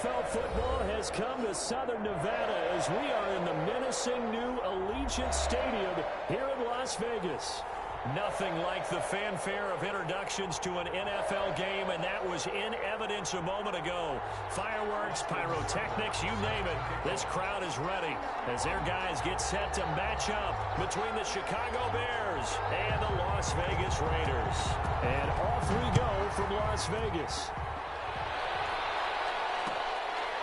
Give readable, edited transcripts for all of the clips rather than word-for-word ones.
NFL football has come to Southern Nevada as we are in the menacing new Allegiant Stadium here in Las Vegas. Nothing like the fanfare of introductions to an NFL game, and that was in evidence a moment ago. Fireworks, pyrotechnics, you name it. This crowd is ready as their guys get set to match up between the Chicago Bears and the Las Vegas Raiders. And off we go from Las Vegas.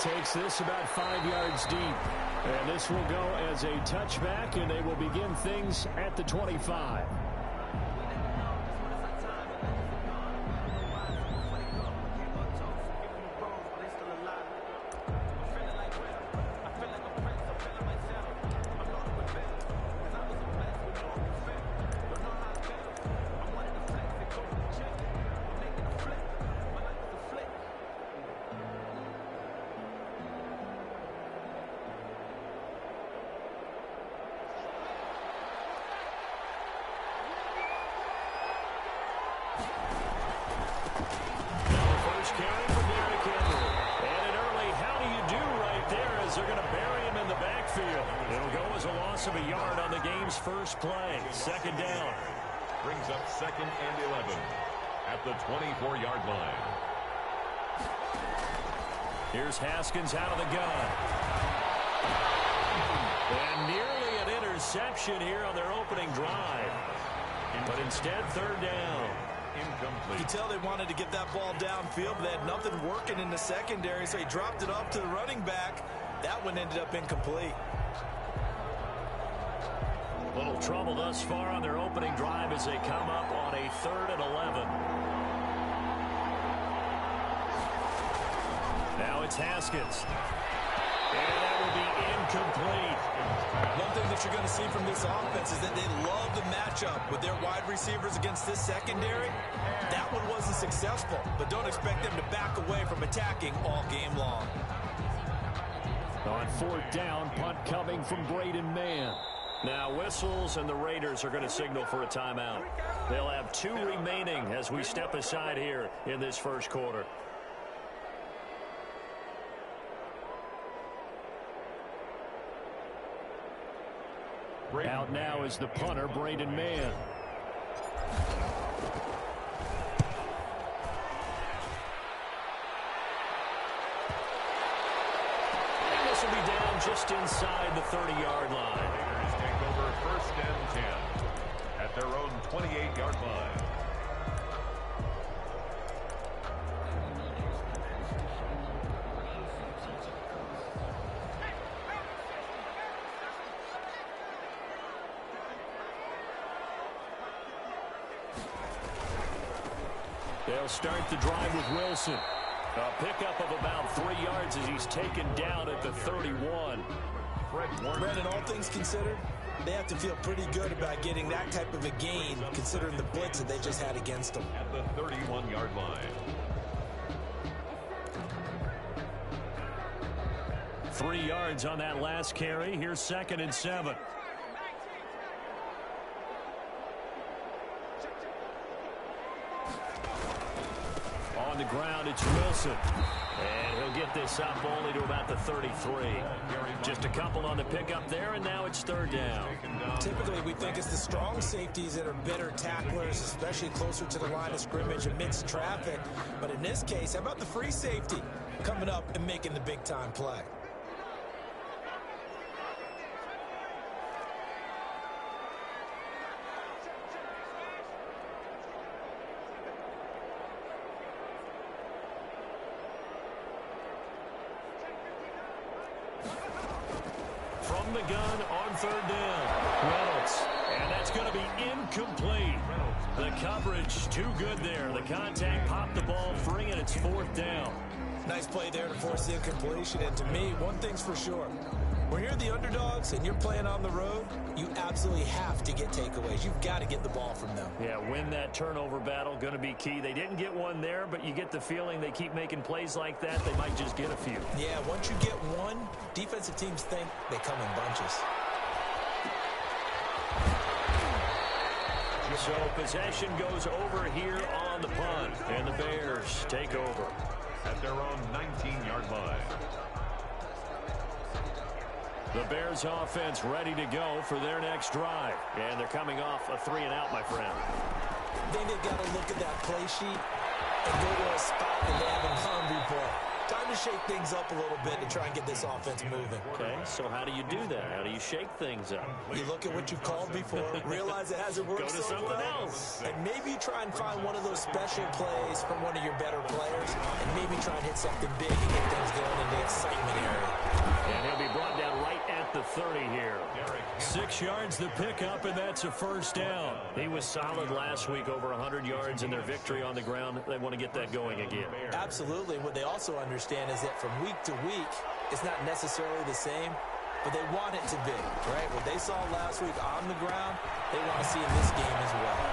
Takes this about 5 yards deep. And this will go as a touchback, and they will begin things at the 25. Of a yard on the game's first play. Second down. Brings up 2nd and 11 at the 24-yard line. Here's Haskins out of the gun. And nearly an interception here on their opening drive. But instead, 3rd down. Incomplete. You can tell they wanted to get that ball downfield, but they had nothing working in the secondary, so he dropped it off to the running back. That one ended up incomplete. Little trouble thus far on their opening drive as they come up on a 3rd and 11. Now it's Haskins. And that will be incomplete. One thing that you're going to see from this offense is that they love the matchup with their wide receivers against this secondary. That one wasn't successful, but don't expect them to back away from attacking all game long. On 4th down, punt coming from Braden Mann. Now whistles, and the Raiders are going to signal for a timeout. They'll have 2 remaining as we step aside here in this first quarter. Out now is the punter, Braden Mann. And this will be down just inside the 30-yard line. Take over 1st and 10 at their own 28-yard line. They'll start the drive with Wilson. A pickup of about 3 yards as he's taken down at the 31. Brandon, all things considered, they have to feel pretty good about getting that type of a gain, considering the blitz that they just had against them. At the 31-yard line. 3 yards on that last carry. Here's 2nd and 7. On the ground, it's Wilson. And he'll get this up only to about the 33. Just a couple on the pickup there, and now it's 3rd down. Typically, we think it's the strong safeties that are better tacklers, especially closer to the line of scrimmage amidst traffic. But in this case, how about the free safety coming up and making the big-time play? From the gun on 3rd down. Reynolds. And that's going to be incomplete. The coverage too good there. The contact popped the ball free, and it's 4th down. Nice play there to force the incompletion. And to me, one thing's for sure. When you're the underdogs and you're playing on the road, you absolutely have to get takeaways. You've got to get the ball from them. Yeah, win that turnover battle, going to be key. They didn't get one there, but you get the feeling they keep making plays like that, they might just get a few. Yeah, once you get one, defensive teams think they come in bunches. So possession goes over here on the punt, and the Bears take over. at their own 19-yard line. The Bears offense ready to go for their next drive. And they're coming off a 3-and-out, my friend. I think they've got to look at that play sheet and go to a spot that they haven't gone before. Time to shake things up a little bit to try and get this offense moving. Okay, so how do you do that? How do you shake things up? You look at what you've called before, realize it hasn't worked Go to so something well, else. and maybe try and find one of those special plays from one of your better players, and maybe try and hit something big and get things going in the excitement area. And he'll be brought down right at the 30 here. 6 yards the pickup, and that's a first down. He was solid last week, over 100 yards in their victory on the ground. They want to get that going again. Absolutely. What they also understand is that from week to week, it's not necessarily the same, but they want it to be, right? What they saw last week on the ground, they want to see in this game as well.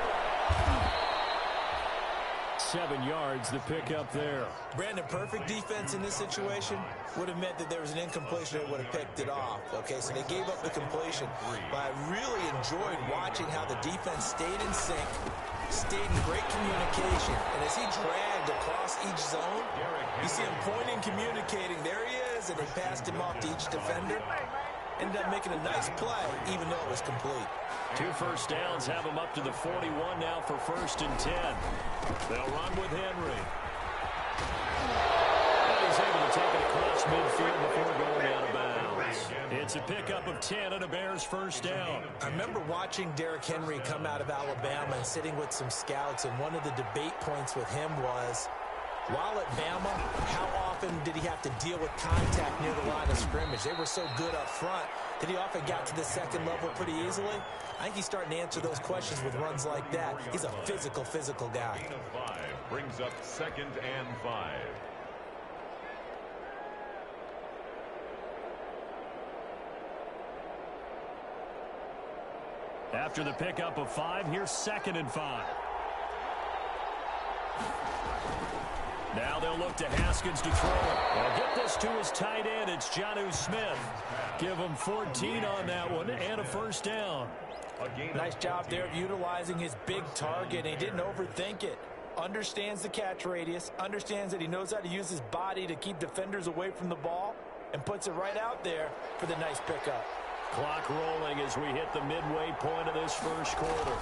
7 yards the pickup there. Brandon, perfect defense in this situation would have meant that there was an incompletion that would have picked it off. Okay, so they gave up the completion. But I really enjoyed watching how the defense stayed in sync, stayed in great communication. And as he dragged across each zone, you see him pointing, communicating. There he is, and they passed him off to each defender. Ended up making a nice play, even though it was complete. 2 first downs have them up to the 41 now for 1st and 10. They'll run with Henry. And he's able to take it across midfield before going out of bounds. It's a pickup of 10 and a Bears first down. I remember watching Derrick Henry come out of Alabama and sitting with some scouts, and one of the debate points with him was, while at Bama, how often did he have to deal with contact near the line of scrimmage? They were so good up front that he often got to the second level pretty easily. I think he's starting to answer those questions with runs like that. He's a physical guy. Gain of 5 brings up 2nd and 5. After the pickup of 5, here's 2nd and 5. Now they'll look to Haskins to throw it. They'll get this to his tight end. It's Jonnu Smith. Give him 14 on that one and a first down. Nice job there of utilizing his big target. He didn't overthink it. Understands the catch radius. Understands that he knows how to use his body to keep defenders away from the ball. And puts it right out there for the nice pickup. Clock rolling as we hit the midway point of this first quarter.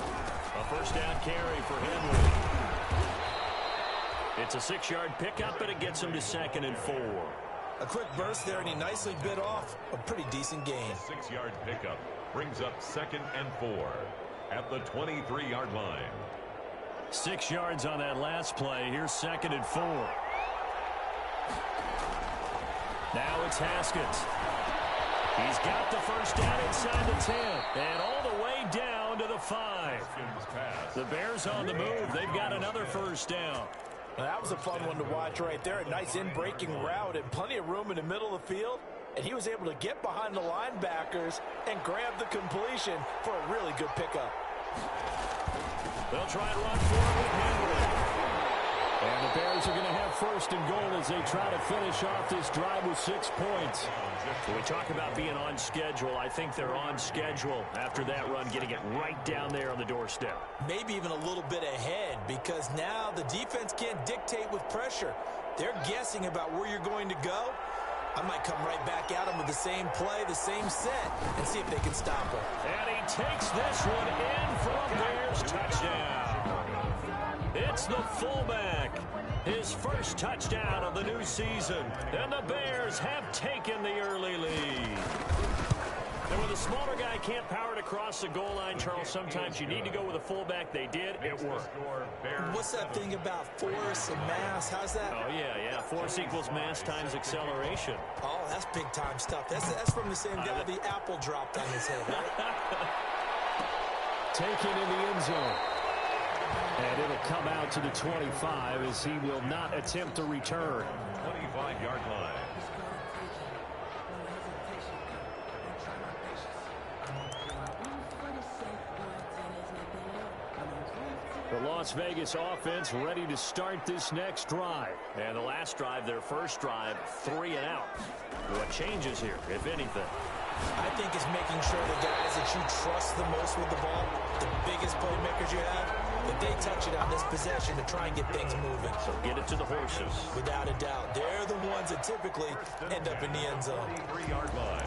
A first down carry for Henry. It's a 6-yard pickup, and it gets him to 2nd and 4. A quick burst there, and he nicely bit off a pretty decent gain. 6-yard pickup brings up 2nd and 4 at the 23-yard line. 6 yards on that last play. Here's 2nd and 4. Now it's Haskins. He's got the first down inside the 10, and all the way down to the 5. The Bears on the move. They've got another first down. Now, that was a fun one to watch right there. A nice in-breaking route and plenty of room in the middle of the field. And he was able to get behind the linebackers and grab the completion for a really good pickup. They'll try and run forward with Henry. And the Bears are going to have 1st and goal as they try to finish off this drive with 6 points. When we talk about being on schedule, I think they're on schedule after that run, getting it right down there on the doorstep. Maybe even a little bit ahead, because now the defense can't dictate with pressure. They're guessing about where you're going to go. I might come right back at them with the same play, the same set, and see if they can stop him. And he takes this one in for a Bears touchdown. It's the fullback. His first touchdown of the new season. And the Bears have taken the early lead. And when the smaller guy can't power it across the goal line, Charles, sometimes you need to go with a fullback. They did. It worked. What's that thing about force and mass? How's that? Oh, yeah. Force equals mass times acceleration. Oh, that's big-time stuff. That's from the same guy the apple dropped on his head, right? Taken in the end zone. And it'll come out to the 25 as he will not attempt to return. 25-yard line. The Las Vegas offense ready to start this next drive. And the last drive, their first drive, 3 and out. What changes here, if anything? I think it's making sure the guys that you trust the most with the ball, the biggest playmakers you have, if they touch it on this possession to try and get things moving. So get it to the horses. Without a doubt. They're the ones that typically end up in the end zone. 3-yard line.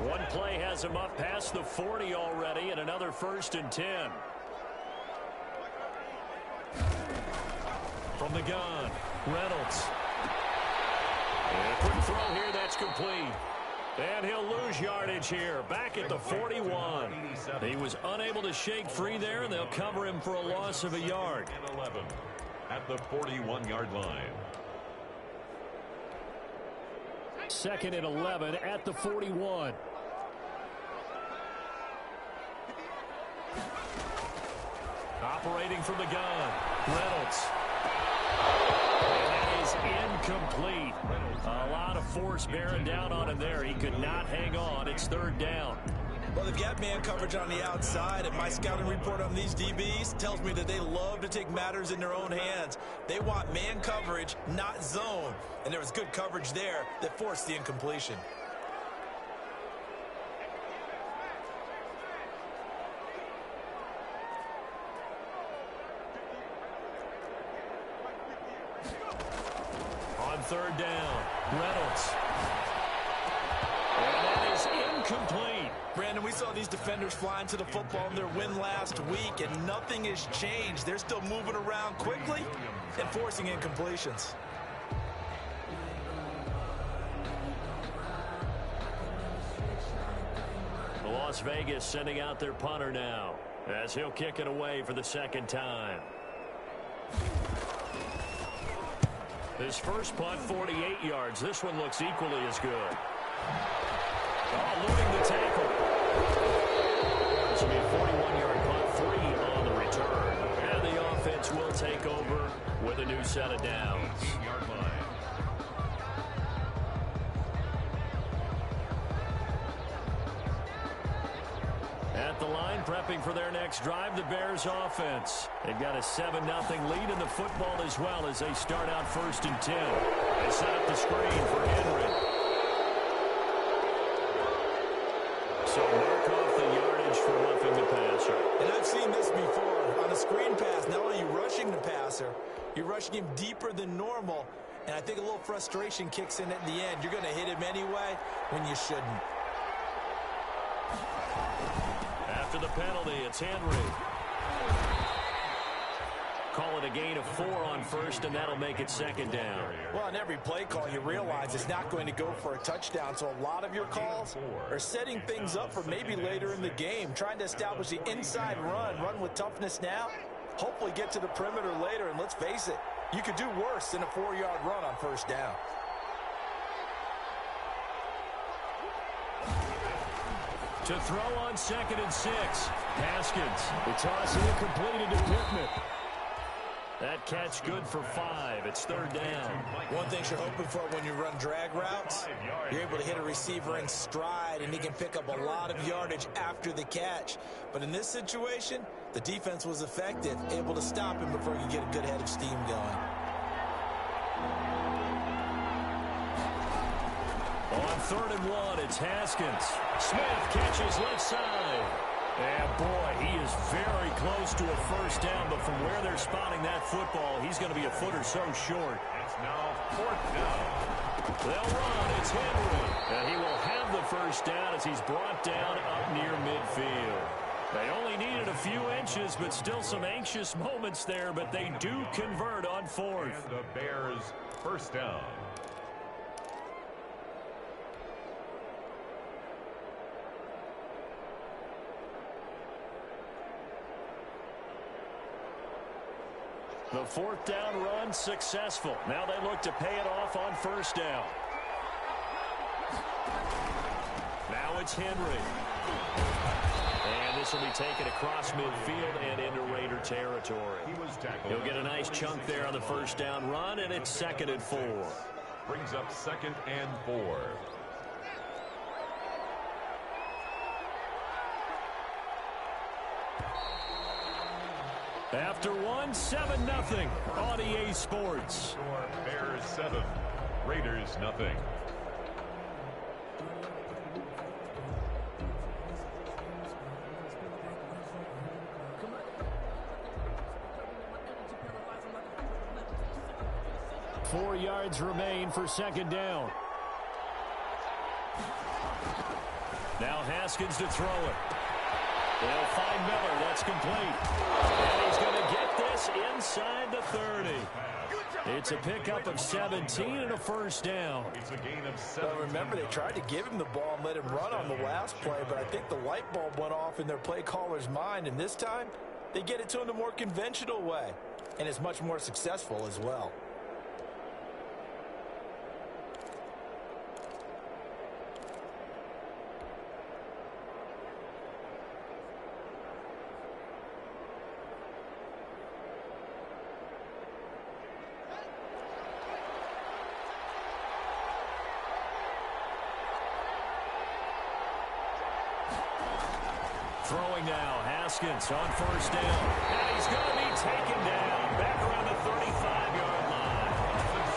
One play has him up past the 40 already, and another 1st and 10. From the gun, Reynolds. And a quick throw here, that's complete. And he'll lose yardage here, back at the 41. He was unable to shake free there, and they'll cover him for a loss of a yard. 11 at the 41-yard line. 2nd and 11 at the 41. Operating from the gun, Reynolds. And that is incomplete. A lot of force bearing down on him there. He could not hang on. It's 3rd down. Well, they've got man coverage on the outside, and my scouting report on these DBs tells me that they love to take matters in their own hands. They want man coverage, not zone. And there was good coverage there that forced the incompletion. On 3rd down, Reynolds. And that is incomplete. Brandon, we saw these defenders flying to the football in their win last week, and nothing has changed. They're still moving around quickly and forcing incompletions. Las Vegas sending out their punter now as he'll kick it away for the 2nd time. His first punt, 48 yards. This one looks equally as good. Oh, eluding the tackle. This will be a 41-yard punt, 3 on the return. And the offense will take over with a new set of downs. 18-yard line. At the line, prepping for their next drive, the Bears offense. They've got a 7-0 lead in the football as well as they start out 1st and 10. They set up the screen for Henry. So mark off the yardage for roughing the passer. And I've seen this before. On a screen pass, not only are you rushing the passer, you're rushing him deeper than normal. And I think a little frustration kicks in at the end. You're going to hit him anyway when you shouldn't. After the penalty, it's Henry. Call it a gain of 4 on 1st, and that'll make it 2nd down. Well, on every play call, you realize it's not going to go for a touchdown, so a lot of your calls are setting things up for maybe later in the game, trying to establish the inside run with toughness now, hopefully get to the perimeter later, and let's face it, you could do worse than a 4-yard run on 1st down. To throw on 2nd and 6. Haskins. The toss incompleted to Pittman. That catch good for 5. It's 3rd down. One thing you're hoping for when you run drag routes, you're able to hit a receiver in stride, and he can pick up a lot of yardage after the catch. But in this situation, the defense was effective, able to stop him before he could get a good head of steam going. On 3rd and 1, it's Haskins. Smith catches left side. And boy, he is very close to a 1st down, but from where they're spotting that football, he's going to be a foot or so short. It's now 4th down. They'll run. It's Henry. And he will have the 1st down as he's brought down up near midfield. They only needed a few inches, but still some anxious moments there, but they do convert on 4th. And the Bears' 1st down. The 4th down run successful. Now they look to pay it off on 1st down. Now it's Henry. And this will be taken across midfield and into Raider territory. He'll get a nice chunk there on the 1st down run, and it's 2nd and 4. Brings up 2nd and 4. After one, 7-0 on EA Sports. Bears 7, Raiders 0. 4 yards remain for second down. Now Haskins to throw it. They'll find Miller. That's complete. And he's going to get this inside the 30. It's a pickup of 17 and a first down. It's a gain of 7. Well, remember, they tried to give him the ball and let him run on the last play, but I think the light bulb went off in their play caller's mind, and this time they get it to him the more conventional way, and it's much more successful as well. Throwing now, Haskins on first down. And he's going to be taken down back around the 35-yard line.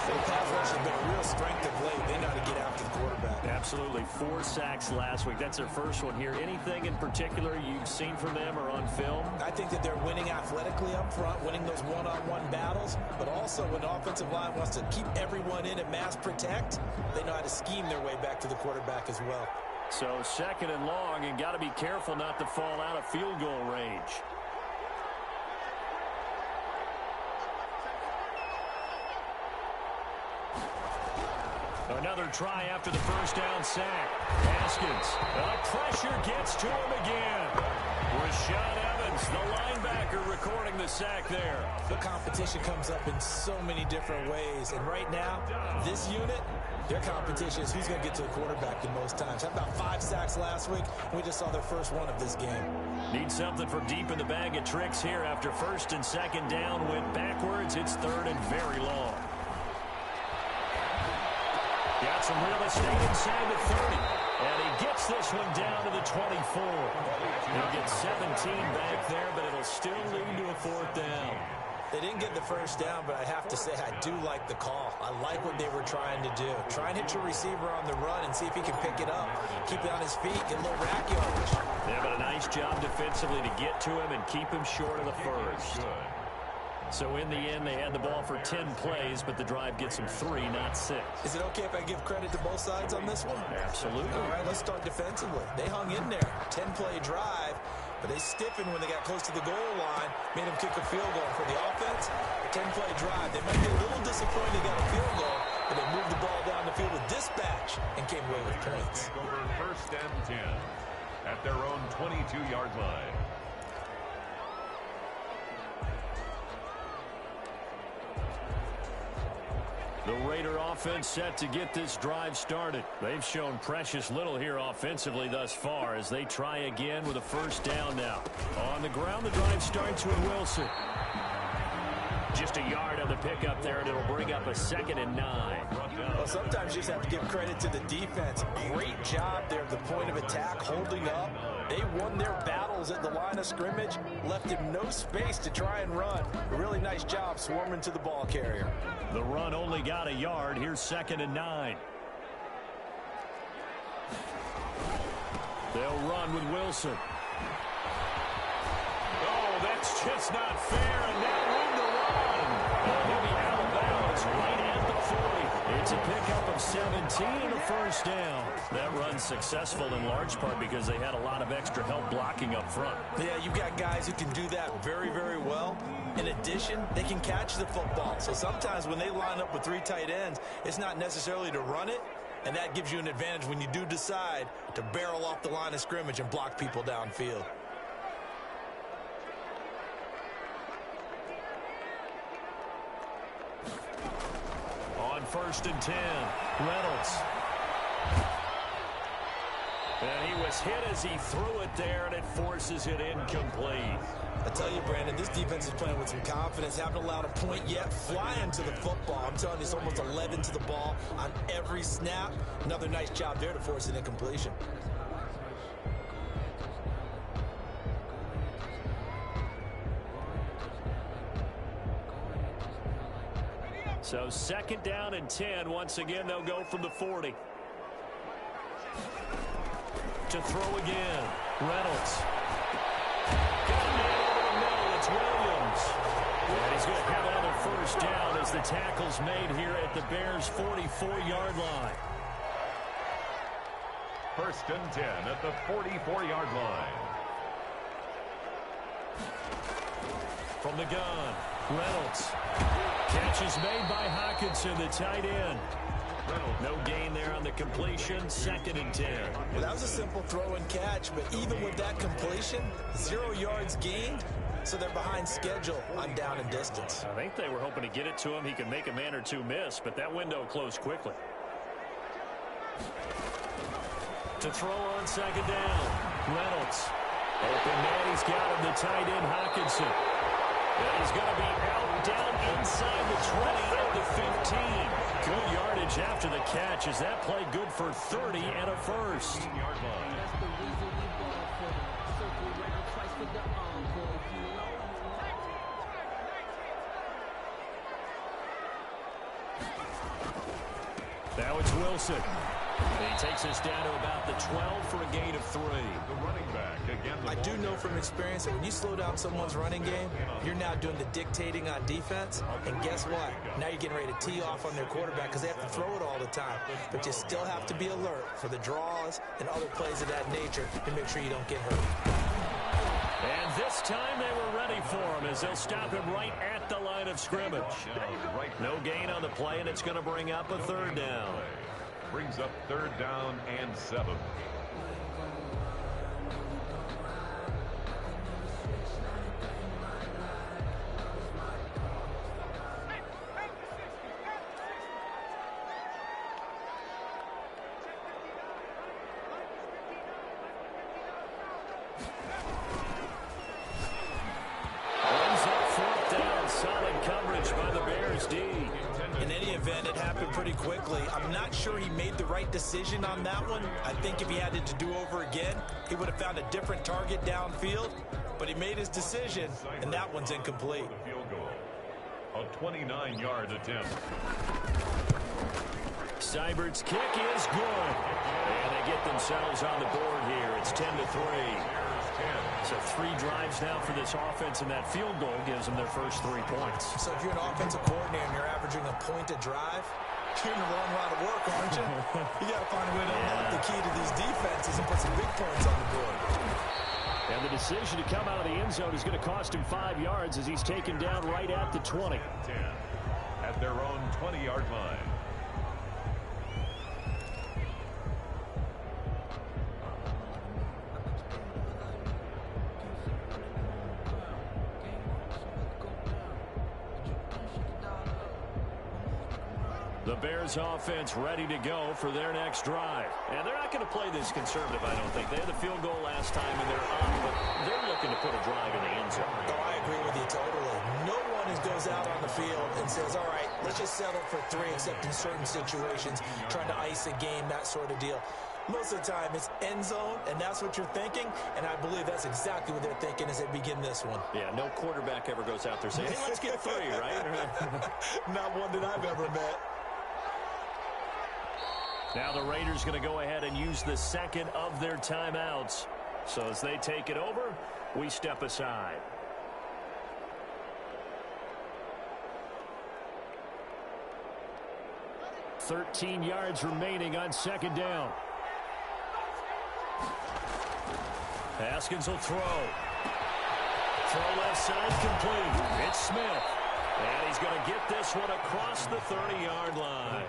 The pass rush has been a real strength of late. They know how to get after the quarterback. Absolutely. 4 sacks last week. That's their first one here. Anything in particular you've seen from them or on film? I think that they're winning athletically up front, winning those one-on-one battles, but also when the offensive line wants to keep everyone in and mass protect, they know how to scheme their way back to the quarterback as well. So second and long, and got to be careful not to fall out of field goal range. Another try after the first down sack. Haskins, pressure gets to him again. Rashad Evans, the linebacker, recording the sack there. The competition comes up in so many different ways, and right now, this unit, their competition is who's going to get to the quarterback the most times. Had about 5 sacks last week. We just saw their first one of this game. Need something from deep in the bag of tricks here after first and second down went backwards. It's third and very long. Got some real estate inside the 30. And he gets this one down to the 24. He'll get 17 back there, but it'll still lead to a 4th down. They didn't get the first down, but I have to say I do like the call. I like what they were trying to do. Try and hit your receiver on the run and see if he can pick it up. Keep it on his feet, get a little rack yardage. Yeah, but a nice job defensively to get to him and keep him short of the first. So in the end, they had the ball for 10 plays, but the drive gets them 3, not 6. Is it okay if I give credit to both sides on this one? Absolutely. All right, let's start defensively. They hung in there. 10-play drive, but they stiffened when they got close to the goal line, made them kick a field goal. For the offense, 10-play drive. They might be a little disappointed they got a field goal, but they moved the ball down the field with dispatch and came away with points. Over first and 10 at their own 22-yard line. The Raider offense set to get this drive started. They've shown precious little here offensively thus far as they try again with a first down now. On the ground, the drive starts with Wilson. Just a yard on the pickup there, and it'll bring up a 2nd and 9. Well, sometimes you just have to give credit to the defense. Great job there at the point of attack, holding up. They won their battles at the line of scrimmage, left him no space to try and run. A really nice job swarming to the ball carrier. The run only got a yard. Here's 2nd and 9. They'll run with Wilson. Oh, that's just not fair, and now room to run. He'll be out of bounds right at the 40. It's a pickup of 17 and a first down. That run's successful in large part because they had a lot of extra help blocking up front. Yeah, you've got guys who can do that very, very well. In addition, they can catch the football. So sometimes when they line up with 3 tight ends, it's not necessarily to run it, and that gives you an advantage when you do decide to barrel off the line of scrimmage and block people downfield. On 1st and 10, Reynolds. And he was hit as he threw it there, and it forces it incomplete. I tell you, Brandon, this defense is playing with some confidence. Haven't allowed a point yet. Flying to the football. I'm telling you, it's almost 11 to the ball on every snap. Another nice job there to force an incompletion. So 2nd down and 10. Once again, they'll go from the 40. To throw again. Reynolds. Got a man over the middle. It's Williams. And he's going to have another first down as the tackle's made here at the Bears' 44-yard line. First and 10 at the 44-yard line. From the gun, Reynolds. Catch is made by Hockenson, the tight end. No gain there on the completion. 2nd and 10. Well, that was a simple throw and catch, but even with that completion, 0 yards gained, so they're behind schedule on down and distance. I think they were hoping to get it to him. He could make a man or two miss, but that window closed quickly. To throw on 2nd down, Reynolds. Open man, he's got him, the tight end, Hockenson. And he's going to be out down inside the 20 at the 15. Good yardage after the catch. Is that play good for 30 and a first? Now it's Wilson. He takes us down to about the 12 for a gain of 3. The running back again. I do know from experience that when you slow down someone's running game, you're now doing the dictating on defense. And guess what? Now you're getting ready to tee off on their quarterback because they have to throw it all the time. But you still have to be alert for the draws and other plays of that nature to make sure you don't get hurt. And this time they were ready for him as they'll stop him right at the line of scrimmage. No gain on the play, and it's going to bring up a 3rd down. Brings up 3rd down and 7. Brings up 4th down. Solid coverage by the Bears D. In any event, it happened pretty quickly. I'm not sure he made the right decision on that one. I think if he had it to do over again, he would have found a different target downfield. But he made his decision, and that one's incomplete. Field goal. A 29-yard attempt. Seibert's kick is good. And they get themselves on the board here. It's 10-3. So 3 drives now for this offense, and that field goal gives them their first 3 points. So if you're an offensive coordinator and you're averaging a point a drive, you're in the wrong line of work, aren't you? You got to find a way to unlock the key to these defenses and put some big points on the board. And the decision to come out of the end zone is going to cost him 5 yards as he's taken down right at the 20. 10 at their own 20-yard line. The Bears offense ready to go for their next drive. And they're not going to play this conservative, I don't think. They had the field goal last time, and they're up, but they're looking to put a drive in the end zone. Oh, I agree with you totally. No one goes out on the field and says, all right, let's just settle for 3, except in certain situations, trying to ice a game, that sort of deal. Most of the time, it's end zone, and that's what you're thinking, and I believe that's exactly what they're thinking as they begin this one. Yeah, no quarterback ever goes out there saying, hey, let's get 3, right? Not one that I've ever met. Now the Raiders going to go ahead and use the 2nd of their timeouts. So as they take it over, we step aside. $13 yards remaining on 2nd down. Haskins will throw. Throw left side complete. It's Smith. And he's going to get this one across the 30-yard line.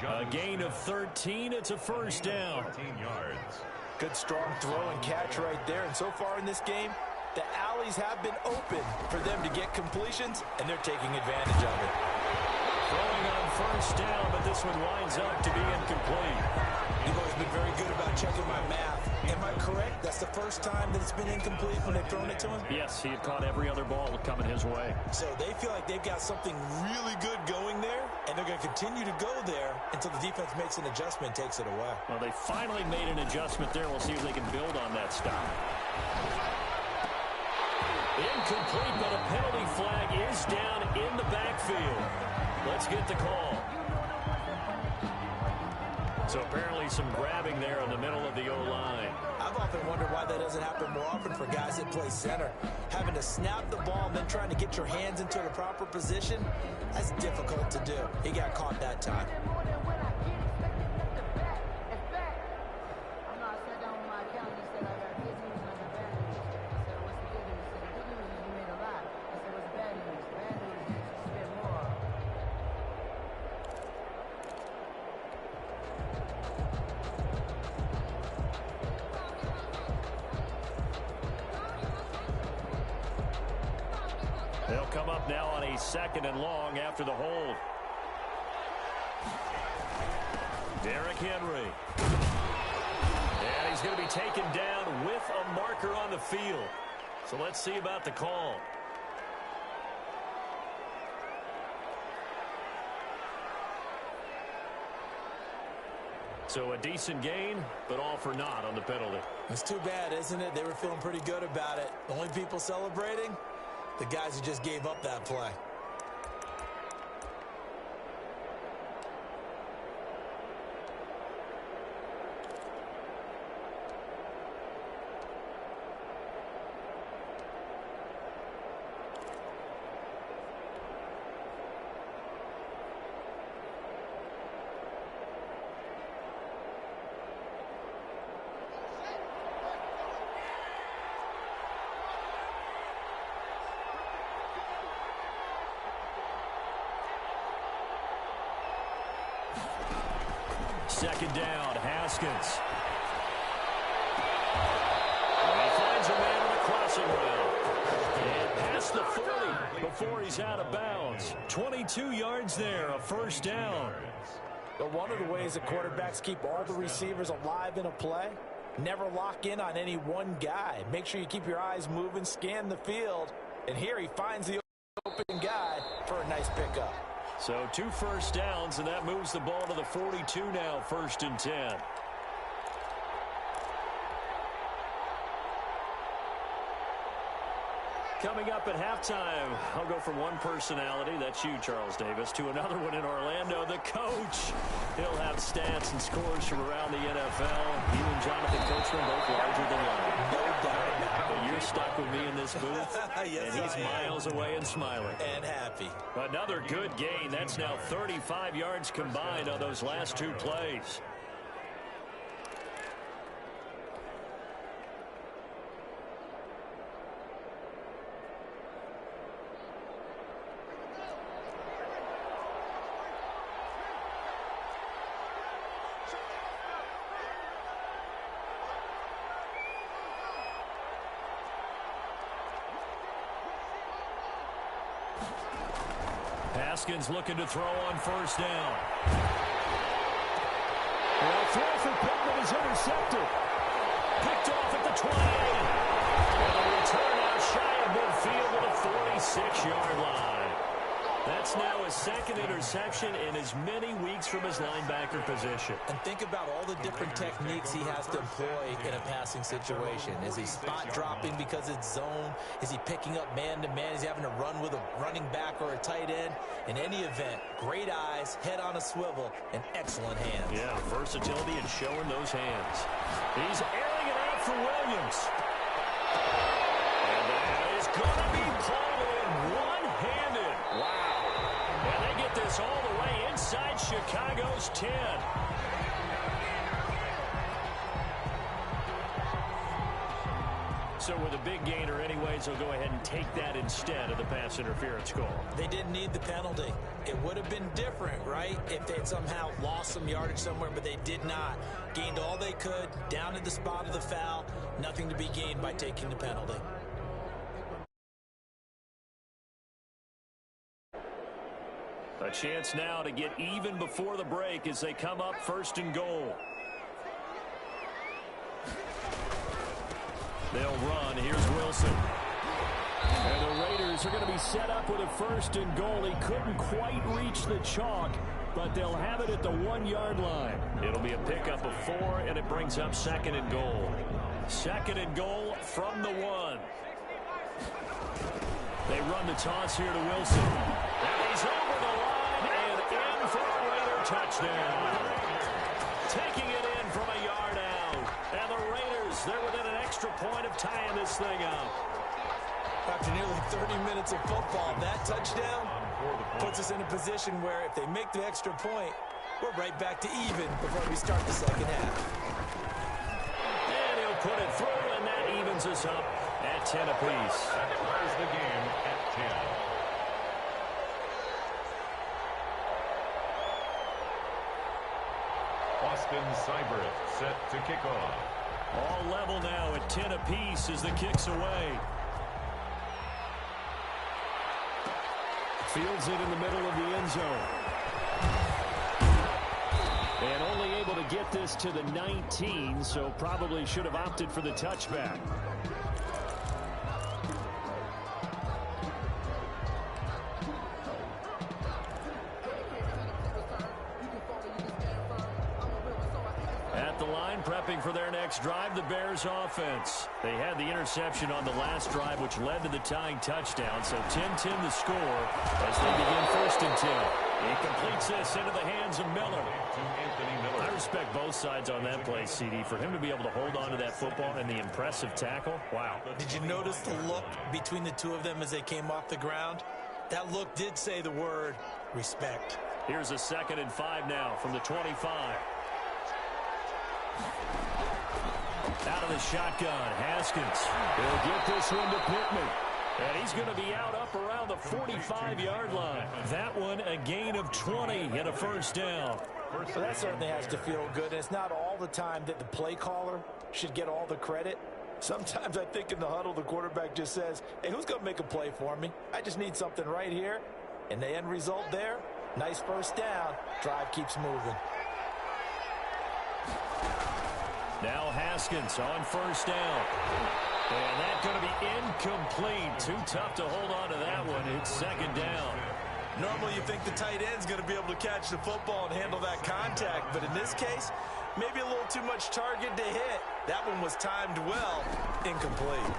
A gain of 13. It's a first down. 13 yards. Good strong throw and catch right there. And so far in this game, the alleys have been open for them to get completions, and they're taking advantage of it. Throwing on first down, but this one winds up to be incomplete. You've always been very good about checking my math. Am I correct? That's the first time that it's been incomplete when they've thrown it to him? Yes, he had caught every other ball coming his way. So they feel like they've got something really good going there, and they're going to continue to go there until the defense makes an adjustment and takes it away. Well, they finally made an adjustment there. We'll see if they can build on that stop. Incomplete, but a penalty flag is down in the backfield. Let's get the call. So apparently some grabbing there in the middle of the O-line. I've often wondered why why that doesn't happen more often for guys that play center. Having to snap the ball and then trying to get your hands into the proper position, that's difficult to do. He got caught that time. They'll come up now on a 2nd and long after the hold. Derrick Henry. And he's going to be taken down with a marker on the field. So let's see about the call. So a decent gain, but all for naught on the penalty. It's too bad, isn't it? They were feeling pretty good about it. The only people celebrating, the guys who just gave up that play. Second down, Haskins. And he finds a man in the crossing route. And past the 40 before he's out of bounds. 22 yards there, a first down. But one of the ways that quarterbacks keep all the receivers alive in a play, never lock in on any one guy. Make sure you keep your eyes moving, scan the field. And here he finds the open guy for a nice pickup. So 2 first downs, and that moves the ball to the 42 now, 1st and 10. Coming up at halftime, I'll go from one personality, that's you, Charles Davis, to another one in Orlando, the coach. He'll have stats and scores from around the NFL. You and Jonathan Coachman both larger than life. No doubt about it. But you're stuck with me in this booth, Yes, and he's miles away and smiling. And happy. Another good gain. That's now 35 yards combined on those last 2 plays. Haskins looking to throw on first down. Well, throw for Pittman is intercepted. Picked off at the 28. And a return out shy of midfield to the 46-yard line. That's now his 2nd interception in as many weeks from his linebacker position. And think about all the different techniques he has to employ in a passing situation. Is he spot dropping because it's zone? Is he picking up man-to-man? Is he having to run with a running back or a tight end? In any event, great eyes, head on a swivel, and excellent hands. Yeah, versatility and showing those hands. He's airing it out for Williams. And that is going to be called in one-handed. Wow. And they get this all the way inside Chicago's 10. So with a big gainer anyways, they'll go ahead and take that instead of the pass interference call. They didn't need the penalty. It would have been different, right, if they had somehow lost some yardage somewhere, but they did not. Gained all they could, down at the spot of the foul. Nothing to be gained by taking the penalty. A chance now to get even before the break as they come up 1st and goal. They'll run. Here's Wilson. And the Raiders are going to be set up with a 1st and goal. He couldn't quite reach the chalk, but they'll have it at the 1-yard line. It'll be a pickup of 4, and it brings up 2nd and goal. 2nd and goal from the 1. They run the toss here to Wilson. And he's over the line and in for a Raider touchdown. Taking it in from a yard out. And the Raiders, they're within an extra extra point of tying this thing up. After nearly 30 minutes of football, that touchdown puts us in a position where if they make the extra point, we're right back to even before we start the second half. And he'll put it through, and that evens us up at 10 apiece. That ties the game at 10. Austin Seibert set to kick off. All level now at 10 apiece as the kick's away. Fields it in the middle of the end zone. And only able to get this to the 19, so probably should have opted for the touchback. At the line, prepping for their next drive, the Bears offense. They had the interception on the last drive, which led to the tying touchdown. So 10-10 the score as they begin 1st and 10. He completes this into the hands of Miller. I respect both sides on that play, CD. For him to be able to hold on to that football and the impressive tackle, wow. Did you notice the look between the two of them as they came off the ground? That look did say the word respect. Here's a 2nd and 5 now from the 25. Out of the shotgun, Haskins. He'll get this one to Pittman. And he's going to be out up around the 45-yard line. That one a gain of 20 and a 1st down. Well, that certainly has to feel good. It's not all the time that the play caller should get all the credit. Sometimes I think in the huddle the quarterback just says, hey, who's going to make a play for me? I just need something right here. And the end result there, nice 1st down. Drive keeps moving. Now Haskins on 1st down. And that's going to be incomplete. Too tough to hold on to that one. It's 2nd down. Normally you think the tight end's going to be able to catch the football and handle that contact. But in this case, maybe a little too much target to hit. That one was timed well. Incomplete.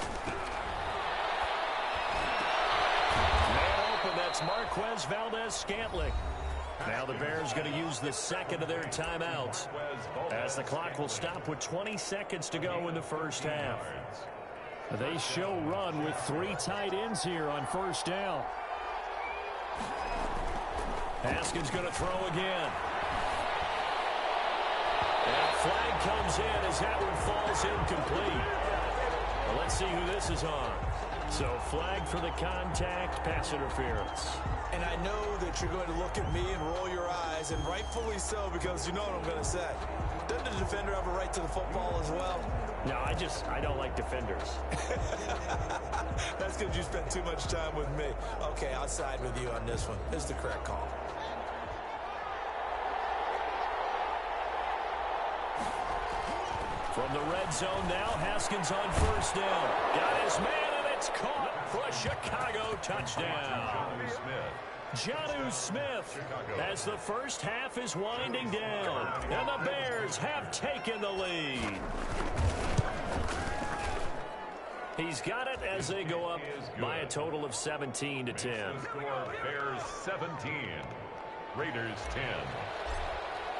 Man open, that's Marquez Valdez-Scantling. Now the Bears going to use the 2nd of their timeouts as the clock will stop with 20 seconds to go in the 1st half. They show run with 3 tight ends here on 1st down. Haskins going to throw again. And a flag comes in as that one falls incomplete. Well, let's see who this is on. So flag for the contact, pass interference. And I know that you're going to look at me and roll your eyes, and rightfully so, because you know what I'm going to say. Doesn't the defender have a right to the football as well? No, I don't like defenders. That's because you spent too much time with me. Okay, I'll side with you on this one. This is the correct call. From the red zone now, Haskins on 1st down. Got his man, and it's caught for a Chicago touchdown. Jonnu Smith as the 1st half is winding down, and the Bears have taken the lead. He's got it as they go up by a total of 17-10. Bears 17, Raiders 10.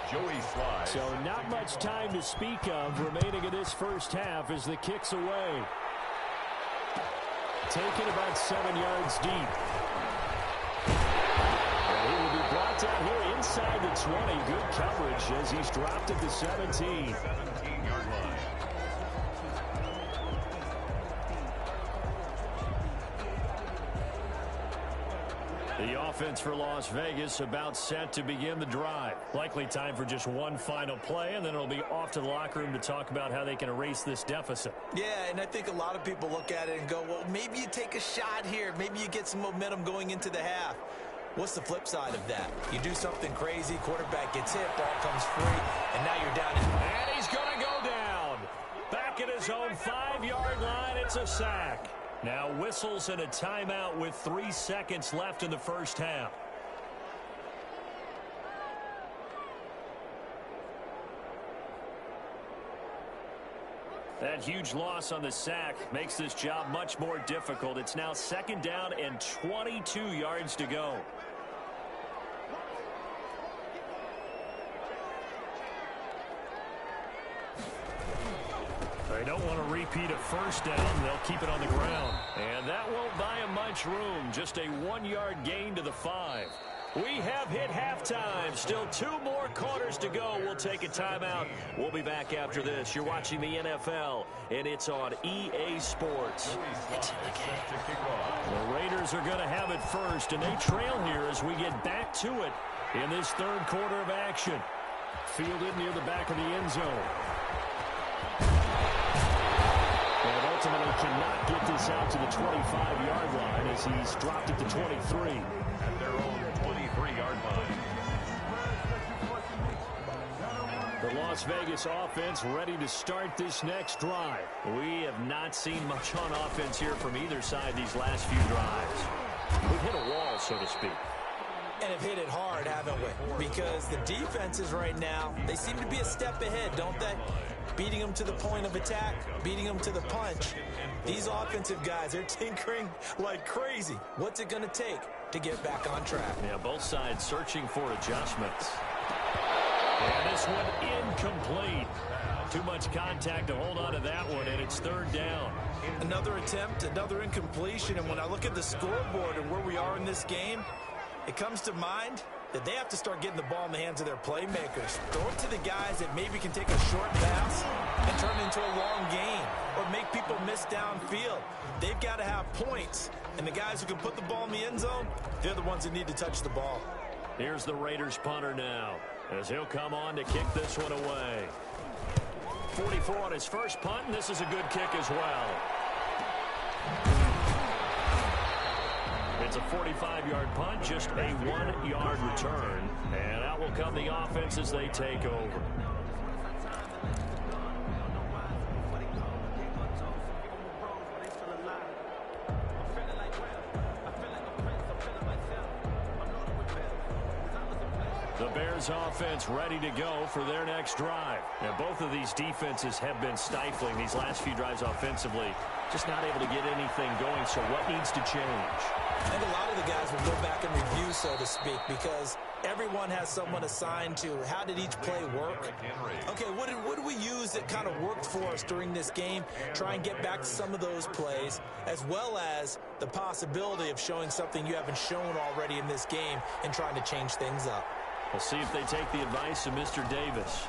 Joey Sly. So not much time to speak of remaining in this 1st half as the kick's away. Taken about 7 yards deep. And he will be brought down here inside the 20. Good coverage as he's dropped at the 17. 17-yard line. The offense for Las Vegas about set to begin the drive. Likely time for just one final play, and then it'll be off to the locker room to talk about how they can erase this deficit. Yeah, and I think a lot of people look at it and go, well, maybe you take a shot here. Maybe you get some momentum going into the half. What's the flip side of that? You do something crazy, quarterback gets hit, ball comes free, and now you're down. And he's going to go down. Back at his own 5-yard line, it's a sack. Now whistles and a timeout with 3 seconds left in the 1st half. That huge loss on the sack makes this job much more difficult. It's now 2nd down and 22 yards to go. They don't want to repeat a first down. They'll keep it on the ground. And that won't buy them much room. Just a 1-yard gain to the 5. We have hit halftime. Still 2 more quarters to go. We'll take a timeout. We'll be back after this. You're watching the NFL, and it's on EA Sports. It's in the game. The Raiders are going to have it first, and they trail here as we get back to it in this third quarter of action. Fielded near the back of the end zone. And ultimately cannot get this out to the 25-yard line as he's dropped it to 23. At their own 23-yard line. The Las Vegas offense ready to start this next drive. We have not seen much on offense here from either side these last few drives. We've hit a wall, so to speak. And have hit it hard, haven't we? Because the defenses right now, they seem to be a step ahead, don't they? Beating them to the point of attack, beating them to the punch. These offensive guys, they're tinkering like crazy. What's it going to take to get back on track? Yeah, both sides searching for adjustments. And this one incomplete. Too much contact to hold on to that one, and it's third down. Another attempt, another incompletion, and when I look at the scoreboard and where we are in this game, it comes to mind that they have to start getting the ball in the hands of their playmakers. Throw it to the guys that maybe can take a short pass and turn it into a long gain or make people miss downfield. They've got to have points, and the guys who can put the ball in the end zone, they're the ones that need to touch the ball. Here's the Raiders punter now as he'll come on to kick this one away. 44 on his first punt, and this is a good kick as well. It's a 45-yard punt, just a 1-yard return. And out will come the offense as they take over. The Bears offense ready to go for their next drive. Now, both of these defenses have been stifling these last few drives offensively. Just not able to get anything going, so what needs to change? I think a lot of the guys will go back and review, so to speak, because everyone has someone assigned to how did each play work. Okay, what did we use that kind of worked for us during this game? Try and get back to some of those plays, as well as the possibility of showing something you haven't shown already in this game and trying to change things up. We'll see if they take the advice of Mr. Davis.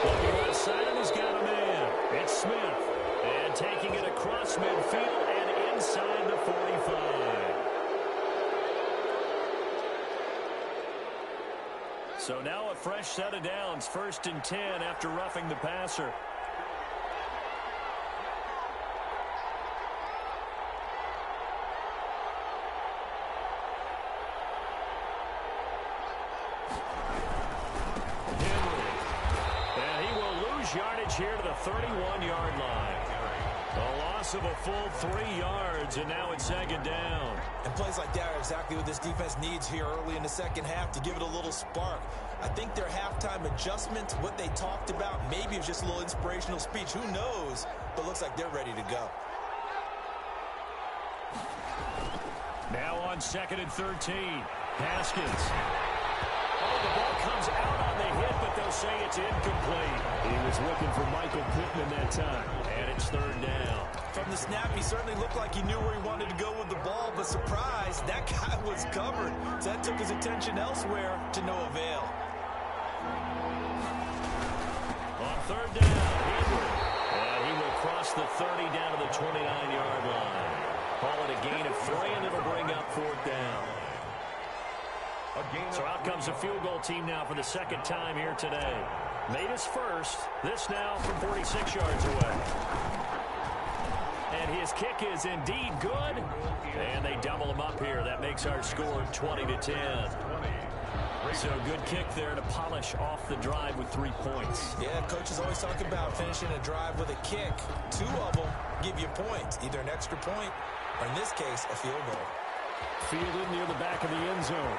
Looking outside, and he's got a man. It's Smith. And taking it across midfield and inside the 45. So now a fresh set of downs. 1st and 10 after roughing the passer. Yardage here to the 31-yard line. A loss of a full 3 yards, and now it's 2nd down. And plays like that are exactly what this defense needs here early in the second half to give it a little spark. I think their halftime adjustments, what they talked about, maybe it was just a little inspirational speech. Who knows? But looks like they're ready to go. Now on 2nd and 13. Haskins. Oh, the ball comes out on the hit, but they'll say it's incomplete. He was looking for Michael Pittman that time, and it's 3rd down. From the snap, he certainly looked like he knew where he wanted to go with the ball, but surprise, that guy was covered. So that took his attention elsewhere to no avail. On 3rd down, Henry. And he will cross the 30 down to the 29-yard line. Call it a gain of 3, and it'll bring up 4th down. So out comes a field goal team now for the 2nd time here today. Made his first. This now from 46 yards away. And his kick is indeed good. And they double him up here. That makes our score 20-10. So good kick there to polish off the drive with 3 points. Yeah, coaches always talk about finishing a drive with a kick. 2 of them give you points, either an extra point or, in this case, a field goal. Fielded near the back of the end zone.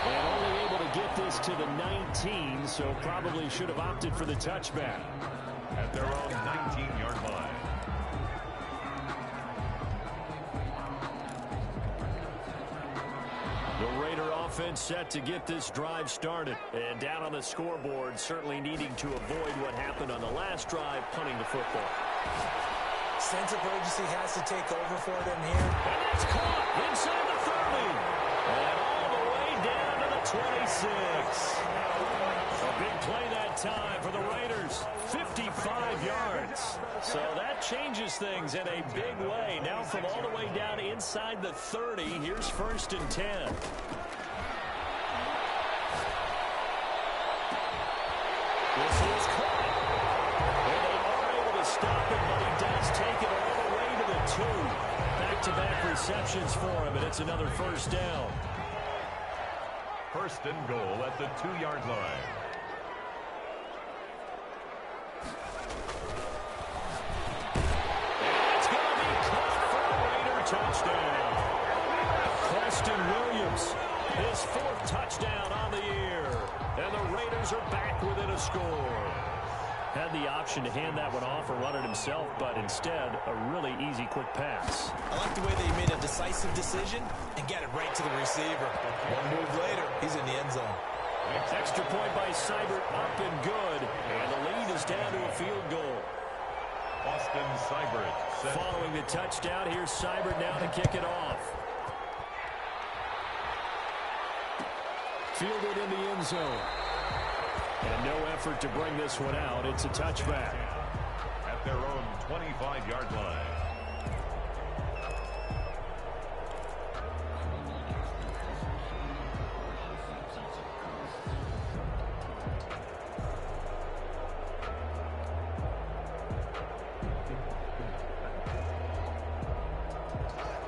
And only able to get this to the 19, so probably should have opted for the touchback. At their own 19-yard line. The Raider offense offense set to get this drive started. And down on the scoreboard, certainly needing to avoid what happened on the last drive, punting the football. Sense of urgency has to take over for them here. And that's caught inside the 30. And all the way down to the 26. A big play that time for the Raiders. 55 yards. So that changes things in a big way. Now from all the way down inside the 30, here's 1st and 10. This is caught. And they are able to stop it, but he does take it all the way to the 2. Back-to-back receptions for him, and it's another 1st down. 1st and goal at the 2-yard line. Touchdown. Preston Williams, his 4th touchdown on the year. And the Raiders are back within a score. Had the option to hand that one off or run it himself, but instead, a really easy, quick pass. I like the way that he made a decisive decision and got it right to the receiver. One move later, he's in the end zone. Extra point by Seibert, up and good. And the lead is down to a field goal. Austin Seibert. Following the touchdown, here's Seibert now to kick it off. Fielded in the end zone. And no effort to bring this one out. It's a touchback. At their own 25-yard line.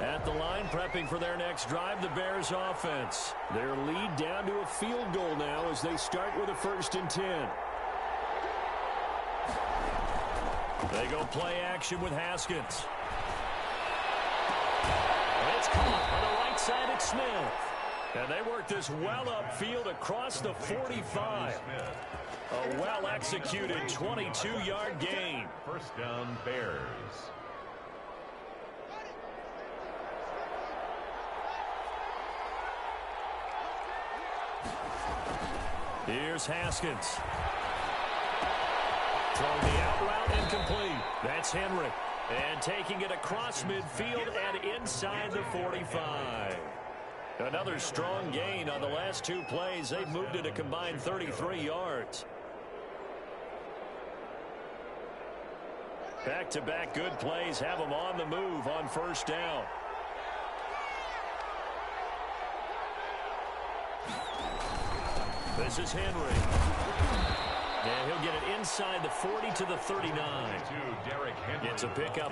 At the line, prepping for their next drive, the Bears offense. Their lead down to a field goal now as they start with a 1st and 10. They go play action with Haskins. And it's caught on the right side at Smith. And they work this well upfield across the 45. A well-executed 22-yard gain. 1st down, Bears. Here's Haskins. Throwing the out route incomplete. That's Henry. And taking it across midfield and inside the 45. Another strong gain on the last 2 plays. They've moved it a combined 33 yards. Back-to-back good plays have them on the move on 1st down. This is Henry. And he'll get it inside the 40 to the 39. Derrick Henry. It's a pickup.